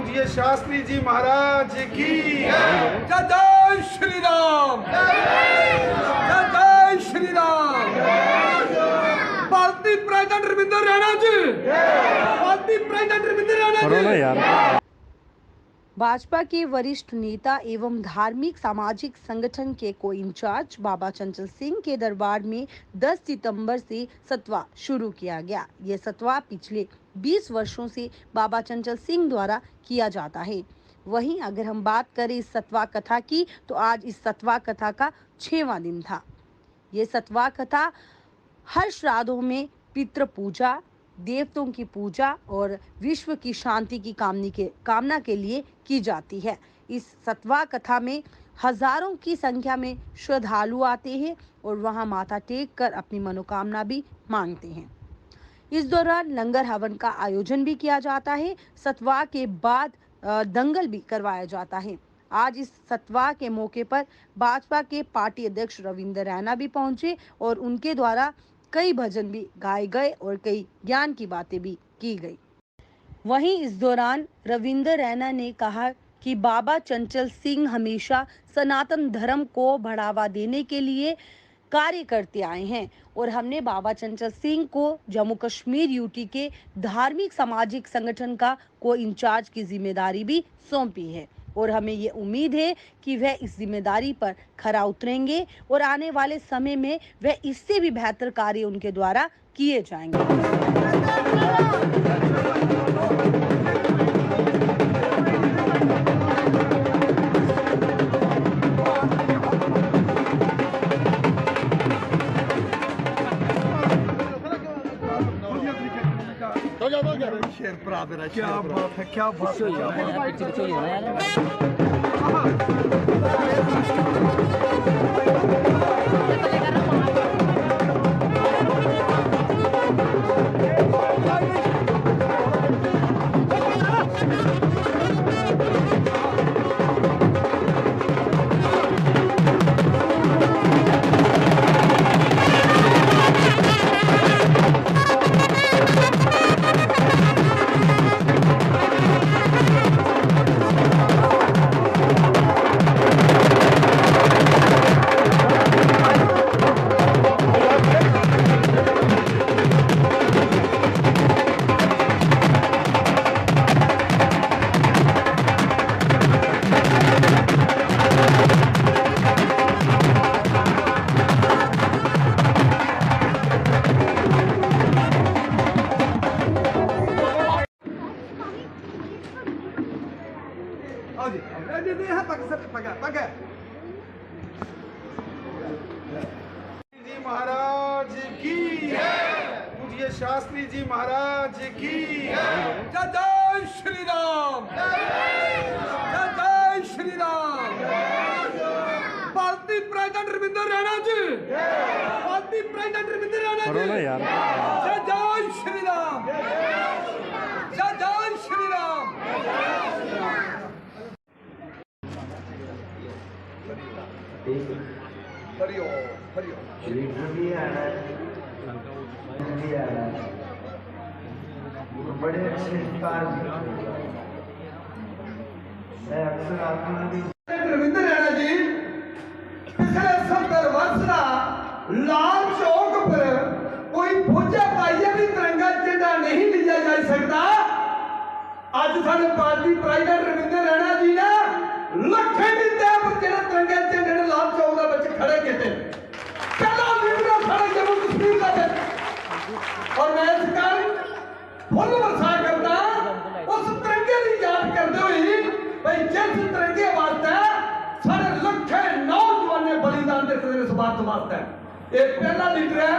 ये शास्त्री जी महाराज की जय जय श्री राम, जय जय श्री राम। पार्टी प्रेसिडेंट रविंद्र रैना जी, पार्टी प्रेसिडेंट रविंद्र रैना जी। भाजपा के वरिष्ठ नेता एवं धार्मिक सामाजिक संगठन के को इंचार्ज बाबा चंचल सिंह के दरबार में 10 सितंबर से सतवा शुरू किया गया। ये सतवा पिछले 20 वर्षों से बाबा चंचल सिंह द्वारा किया जाता है। वहीं अगर हम बात करें इस सतवा कथा की, तो आज इस सतवा कथा का 6वां दिन था। ये सतवा कथा हर श्राद्धों में पितृ पूजा, देवताओं की पूजा और विश्व की शांति की कामना के लिए की जाती है। इस सतवा कथा में हजारों की संख्या में श्रद्धालु आते हैं और वहां माथा टेक कर अपनी मनोकामना भी मांगते हैं। इस दौरान लंगर हवन का आयोजन भी किया जाता है। सतवा के बाद दंगल भी करवाया जाता है। आज इस सतवा के मौके पर भाजपा के पार्टी अध्यक्ष रविंद्र रैना भी पहुंचे और उनके द्वारा कई भजन भी गाए गए और कई ज्ञान की बातें भी की गई। वहीं इस दौरान रविंद्र रैना ने कहा कि बाबा चंचल सिंह हमेशा सनातन धर्म को बढ़ावा देने के लिए कार्य करते आए हैं और हमने बाबा चंचल सिंह को जम्मू कश्मीर यूटी के धार्मिक सामाजिक संगठन का को इंचार्ज की जिम्मेदारी भी सौंपी है और हमें ये उम्मीद है कि वह इस जिम्मेदारी पर खरा उतरेंगे और आने वाले समय में वह इससे भी बेहतर कार्य उनके द्वारा किए जाएंगे। शेर बराबर है, क्या बात है, क्या बात जी महाराज की पूज्य शास्त्री जी महाराज की जय जय श्री राम, जय जय श्री राम। पार्टी प्रेसिडेंट रविंद्र रैना जी, पार्टी प्रेसिडेंट रविंद्र रैना जी। जय जय श्री राम, जय जय श्री राम। हरिओम हरिओम। बड़े अच्छे मैं अक्सर रविंद्र रैना जी पिछले 70 वर्ष का लाल चौक पर कोई फौजा पाइया भी तिरंगा झंडा नहीं लिया जा सकता। आज साढ़े पार्टी प्रेसिडेंट रविंद्र रैना जी ने लखे की तय पर तिरंगे झंडे ने लाल चौक के खड़े किए। पहला लीडर साढ़े जम्मू कश्मीर का और मैं इस कारण फुल वर्षा करता उस तिरंगे की याद करते हुए भाई जिस तिरंगे वास्ते सारे लखे नौजवान ने बलिदान देते इस बात वास्ते। एक पहला लीडर है,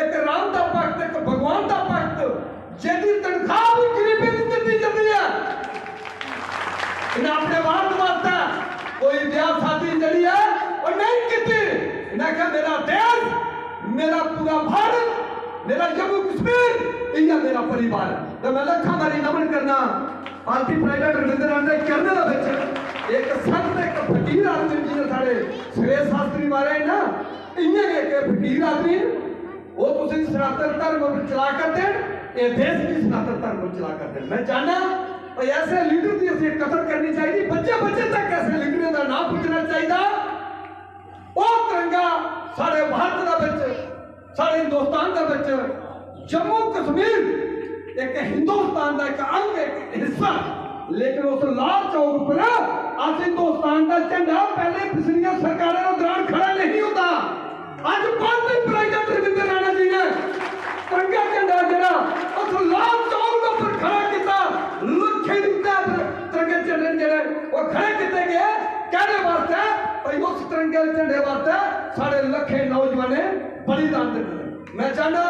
एक राम का भक्त, एक भगवान का भक्त जिसकी तनख्वाह भी गरीबी नहीं दी जाती है। इन्हें अपने बात वास्ते कोई ब्याह शादी जड़ी है और नहीं की। इन्हें कहा मेरा देश, मेरा पूरा भारत, मेरा जम्मू कश्मीर यह मेरा परिवार है। तो मैं लखा मारी नमन करना पार्टी प्रेसिडेंट रविंद्र रैना करने का बच्चे एक संत एक फकीर आदमी जी ने साढ़े सुरेश शास्त्री मारे ना इन्हें एक फकीर आदमी ਉਹ ਤੁਸੀਂ ਸਨਾਤਨ ਧਰਮ ਨੂੰ ਚਲਾ ਕਰਦੇ ਇਹ ਦੇਸ਼ ਵੀ ਸਨਾਤਨ ਧਰਮ ਨੂੰ ਚਲਾ ਕਰਦੇ ਮੈਂ ਜਾਣਾ और ऐसे लीडर की ਅਸੀਂ ਕਦਰ ਕਰਨੀ ਚਾਹੀਦੀ ਬੱਚੇ ਤੱਕ ਐਸੇ ਲੀਡਰਾਂ ਦਾ ਨਾਮ ਪੁੱਛਣਾ ਚਾਹੀਦਾ ਉਹ ਤਿਰੰਗਾ ਸਾਡੇ ਭਾਰਤ ਦਾ ਵਿੱਚ ਸਾਡੇ ਹਿੰਦੁਸਤਾਨ ਦਾ ਵਿੱਚ ਜੰਮੂ ਕਸ਼ਮੀਰ ਇੱਕ ਹਿੰਦੁਸਤਾਨ ਦਾ ਇੱਕ ਅੰਗ ਇੱਕ ਹਿੱਸਾ लेकिन उस लाल चौक पर आज हिंदुस्तान का झंडा पहले पिछलियां सरकारों के दौरान खड़ा नहीं होता आज पार्टी प्रेसिडेंट रविंद्र राणा जी ने तिरंगा झंडा जरा उस लाल चौक पर खड़ा किया लखे तिरंगे झंडे जरे वो खड़े किए गए कहने वास्ते भाई उस तिरंगे झंडे वास्ते साढ़े लखे नौजवान ने बलिदान दिते मैं चाहना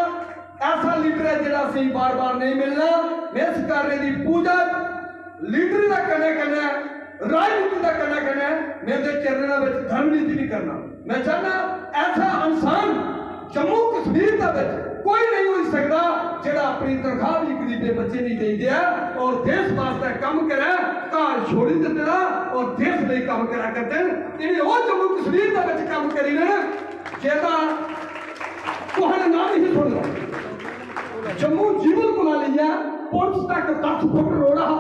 ऐसा लीडर है जिहड़ा असीं बार-बार नहीं मिलना मैं इस कार्य की पूजा लीडर का कन्ने राजनीति का कन्ने मेरे चरणों में धर्म नीति भी करना मैं चाहना ऐसा इंसान जम्मू कश्मीर का कोई नहीं हो सकता जिहड़ा अपनी तनख्वाह भी गरीबे बच्चे नहीं दे दिया और देश वास्ते काम करे घर छोड़ी देना और देश लिए काम करा करते हैं वो जम्मू कश्मीर का काम करी ने जेदा तुहाडा नाम ही सुन लो जम्मू जीवन बुला लिया पुलिस तक 10 फुट रोड़ा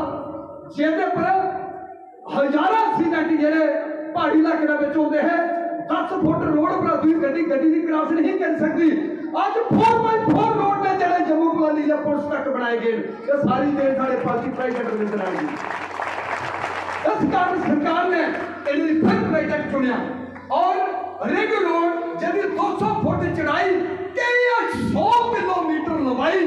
ਜਿਹਦੇ ਪਰ ਹਜ਼ਾਰਾਂ ਐਕਸੀਡੈਂਟ ਜਿਹੜੇ ਪਹਾੜੀ ਇਲਾਕੇ ਦੇ ਵਿੱਚ ਹੁੰਦੇ ਹੈ 10 ਫੁੱਟ ਰੋਡ ਪਰ ਦੂਜੀ ਗੱਡੀ ਦੀ ਕ੍ਰਾਸ ਨਹੀਂ ਕਰ ਸਕਦੀ ਅੱਜ 4x4 ਰੋਡ ਨੇ ਜਿਹੜੇ ਜੰਮੂ ਕਲੋਨੀ ਜਾਂ ਪੁਲਿਸ ਤੱਕ ਬਣਾਏ ਗਏ ਇਹ ਸਾਰੀ ਦੇਰ ਸਾਡੇ ਪਾਰਟੀ ਪ੍ਰਾਈਵੇਟ ਰਵਿੰਦਰ ਰਾਣਾ ਜੀ ਇਸ ਕਾਰਨ ਸਰਕਾਰ ਨੇ ਇਹਦੀ ਫਿਰ ਪ੍ਰਾਈਵੇਟ ਚੁਣਿਆ ਔਰ ਰਿੰਗ ਰੋਡ ਜਿਹਦੀ 200 ਫੁੱਟ ਚੜਾਈ ਕਈ 100 ਕਿਲੋਮੀਟਰ ਲੰਬਾਈ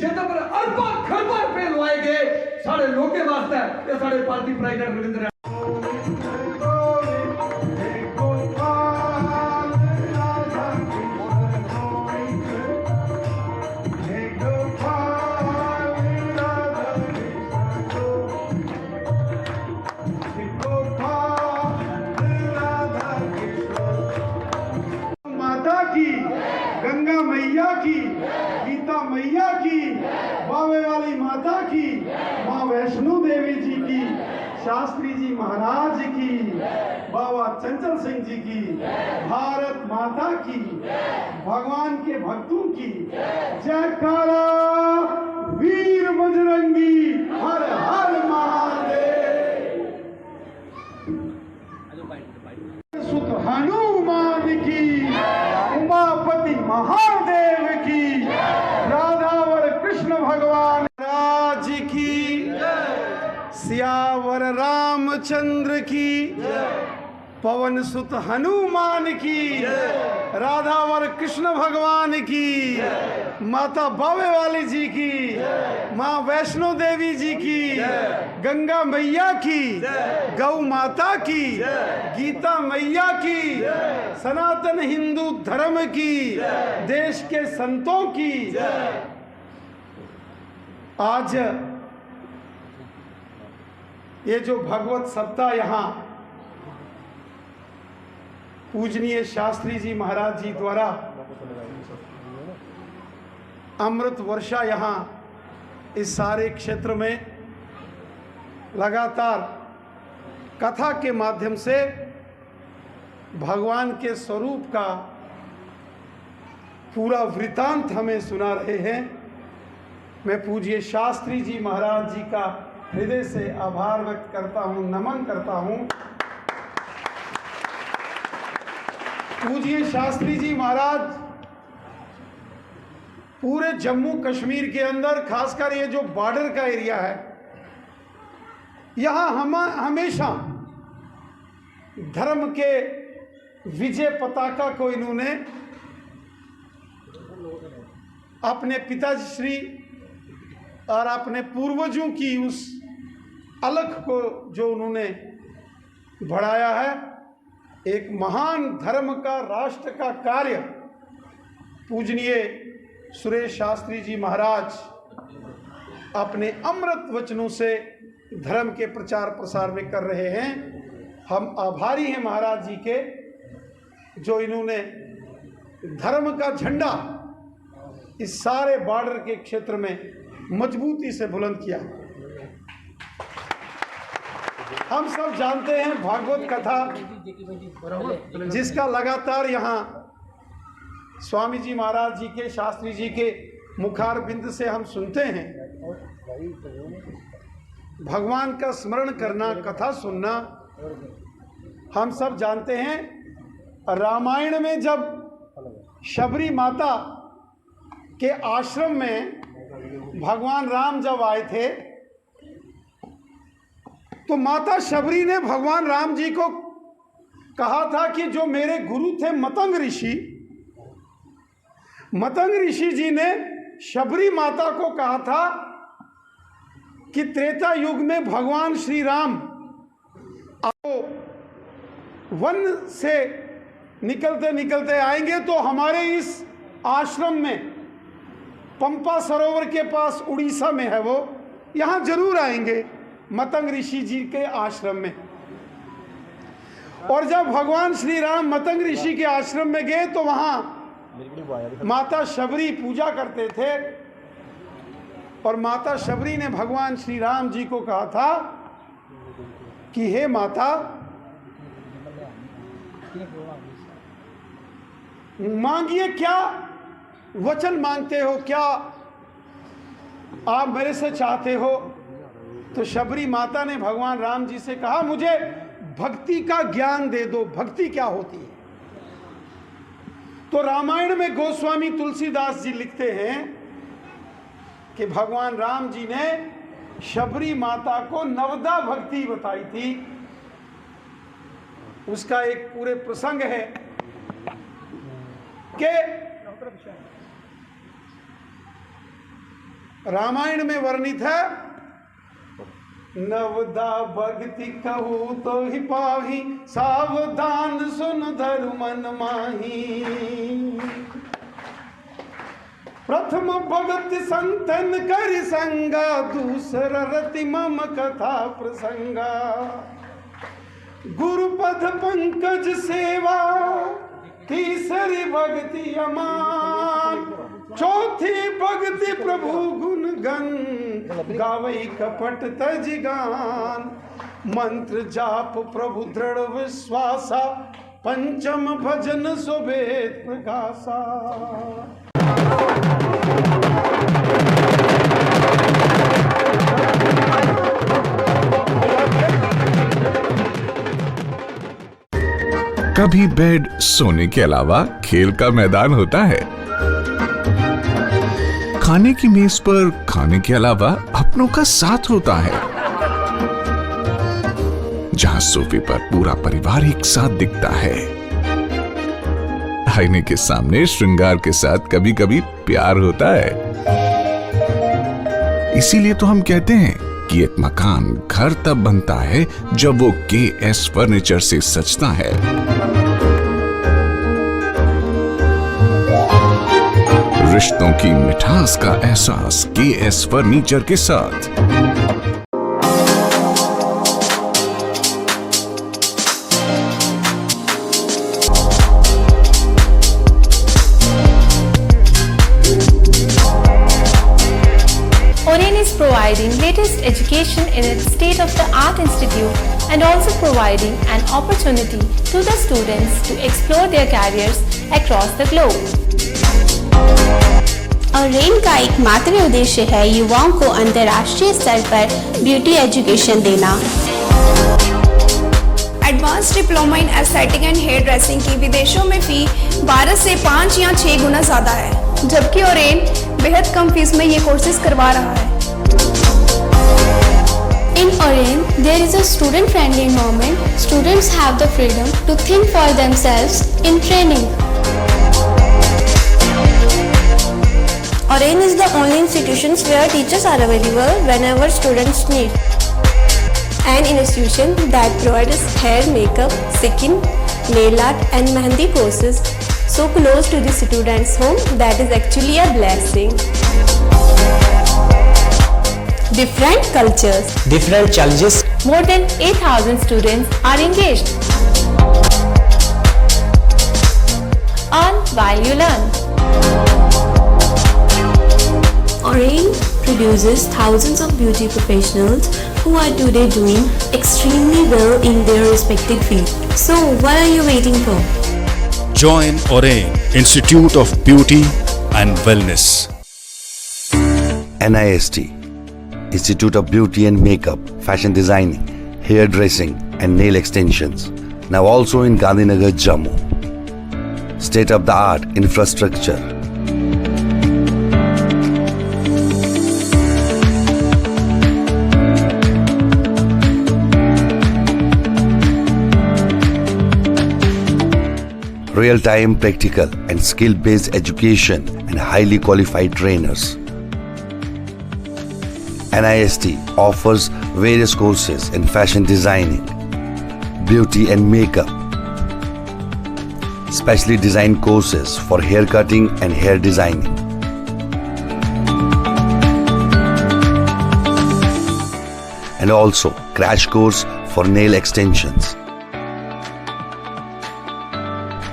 ਜਿਹਦੇ ਪਰ ਅਰਬਾਂ ਖਰਬਾਂ ਰੁਪਏ ਲਵਾਏ ਗਏ साढ़े लोग के वास्ते ये साढ़े पार्टी प्रेसिडेंट रविंद्र माता की गंगा मैया की गीता मैया की बावे वाली माता की माँ वैष्णो देवी जी की शास्त्री जी महाराज की बाबा चंचल सिंह जी की भारत माता की भगवान के भक्तों की जयकारा वीर बजरंगी हर हर महादेव सुत हनुमान की उमापति महादेव की राधावर कृष्ण भगवान राज की सियावर रामचंद्र की पवन सुत हनुमान की राधावर कृष्ण भगवान की माता बावे वाली जी की माँ वैष्णो देवी जी की गंगा मैया की गौ माता की गीता मैया की सनातन हिंदू धर्म की देश के संतों की आज ये जो भगवत सप्ताह यहाँ पूजनीय शास्त्री जी महाराज जी द्वारा अमृत वर्षा यहाँ इस सारे क्षेत्र में लगातार कथा के माध्यम से भगवान के स्वरूप का पूरा वृतांत हमें सुना रहे हैं। मैं पूज्य शास्त्री जी महाराज जी का हृदय से आभार व्यक्त करता हूँ, नमन करता हूँ। पूज्य शास्त्री जी महाराज पूरे जम्मू कश्मीर के अंदर, खासकर ये जो बॉर्डर का एरिया है, यहाँ हम हमेशा धर्म के विजय पताका को इन्होंने अपने पिताजी श्री और अपने पूर्वजों की उस अलख को जो उन्होंने बढ़ाया है, एक महान धर्म का, राष्ट्र का कार्य पूजनीय सुरेश शास्त्री जी महाराज अपने अमृत वचनों से धर्म के प्रचार प्रसार में कर रहे हैं। हम आभारी हैं महाराज जी के, जो इन्होंने धर्म का झंडा इस सारे बॉर्डर के क्षेत्र में मजबूती से बुलंद किया। हम सब जानते हैं भागवत कथा जिसका लगातार यहाँ स्वामी जी महाराज जी के, शास्त्री जी के मुखारबिंद से हम सुनते हैं। भगवान का स्मरण करना, कथा सुनना हम सब जानते हैं। रामायण में जब शबरी माता के आश्रम में भगवान राम जब आए थे तो माता शबरी ने भगवान राम जी को कहा था कि जो मेरे गुरु थे मतंग ऋषि जी ने शबरी माता को कहा था कि त्रेता युग में भगवान श्री राम वन से निकलते निकलते आएंगे तो हमारे इस आश्रम में, पंपा सरोवर के पास उड़ीसा में है वो, यहाँ जरूर आएंगे मतंग ऋषि जी के आश्रम में। और जब भगवान श्री राम मतंग ऋषि के आश्रम में गए तो वहाँ माता शबरी पूजा करते थे और माता शबरी ने भगवान श्री राम जी को कहा था कि हे माता, मांगिए, क्या वचन मांगते हो, क्या आप मेरे से चाहते हो। तो शबरी माता ने भगवान राम जी से कहा, मुझे भक्ति का ज्ञान दे दो, भक्ति क्या होती है। तो रामायण में गोस्वामी तुलसीदास जी लिखते हैं कि भगवान राम जी ने शबरी माता को नवदा भक्ति बताई थी। उसका एक पूरे प्रसंग है कि रामायण में वर्णित है, नवदा भक्ति कहूँ तो ही पाही, सावधान सुन धरु मन माही। प्रथम भगत संतन कर संगा, दूसरा रति मम कथा प्रसंगा। गुरुपद पंकज सेवा, तीसरी भक्ति अमान। चौथी भक्ति प्रभु गुण गण, गावई कपट तज गान। मंत्र जाप प्रभु दृढ़ विश्वासा, पंचम भजन सुबेद प्रकाशा। कभी बेड सोने के अलावा खेल का मैदान होता है। खाने की मेज पर खाने के अलावा अपनों का साथ होता है। जहां सोफे पर पूरा परिवार एक साथ दिखता है। आईने के सामने श्रृंगार के साथ कभी कभी प्यार होता है। इसीलिए तो हम कहते हैं कि एक मकान घर तब बनता है जब वो KS फर्नीचर से सजता है। रिश्तों की मिठास का एहसास KS फर्नीचर के साथ। Oren is providing latest education in its state-of-the-art institute and also providing an opportunity to the students to explore their careers across the globe. Orane का एकमात्र उद्देश्य है युवाओं को अंतर्राष्ट्रीय स्तर पर ब्यूटी एजुकेशन देना। Advance diploma in aesthetic and hair dressing की विदेशों में फी 12 से 5 या 6 गुना ज़्यादा है, जबकि ओरेन बेहद कम फीस में ये कोर्सेज करवा रहा है। In Oren, there is a student-friendly environment. Students have the freedom to think for themselves in training. Oren is the only institution where teachers are available whenever students need. An institution that provides hair, makeup, skin, nail art and mehendi courses so close to the students' home that is actually a blessing. Different cultures, different challenges. More than 8,000 students are engaged. Earn while you learn. Oren produces thousands of beauty professionals who are today doing extremely well in their respective field. So what are you waiting for? Join Orain Institute of Beauty and Wellness. NIST, Institute of Beauty and Makeup, Fashion Designing, Hairdressing and Nail Extensions. Now also in Gandhinagar, Jammu. State-of-the-art infrastructure. Real-time practical and skill-based education and highly qualified trainers. NIST offers various courses in fashion designing, beauty and makeup, specially designed courses for hair cutting and hair designing. And also crash course for nail extensions.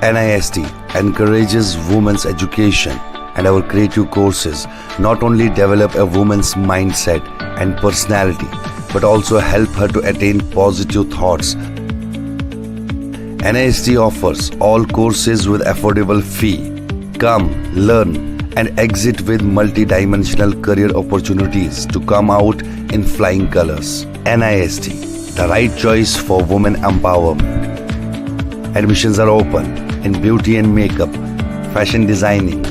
NIST encourages women's education, and our creative courses not only develop a woman's mindset and personality, but also help her to attain positive thoughts. NIST offers all courses with affordable fee. Come, learn, and exit with multi-dimensional career opportunities to come out in flying colors. NIST, the right choice for women empowerment. Admissions are open in beauty and makeup, fashion designing,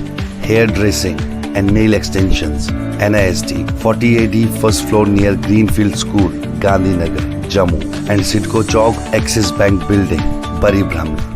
hairdressing and nail extensions. NIST, 40AD first floor near Greenfield School, Gandhinagar, Jammu, and Sidco Chowk, Axis Bank Building, Bari Brahmi.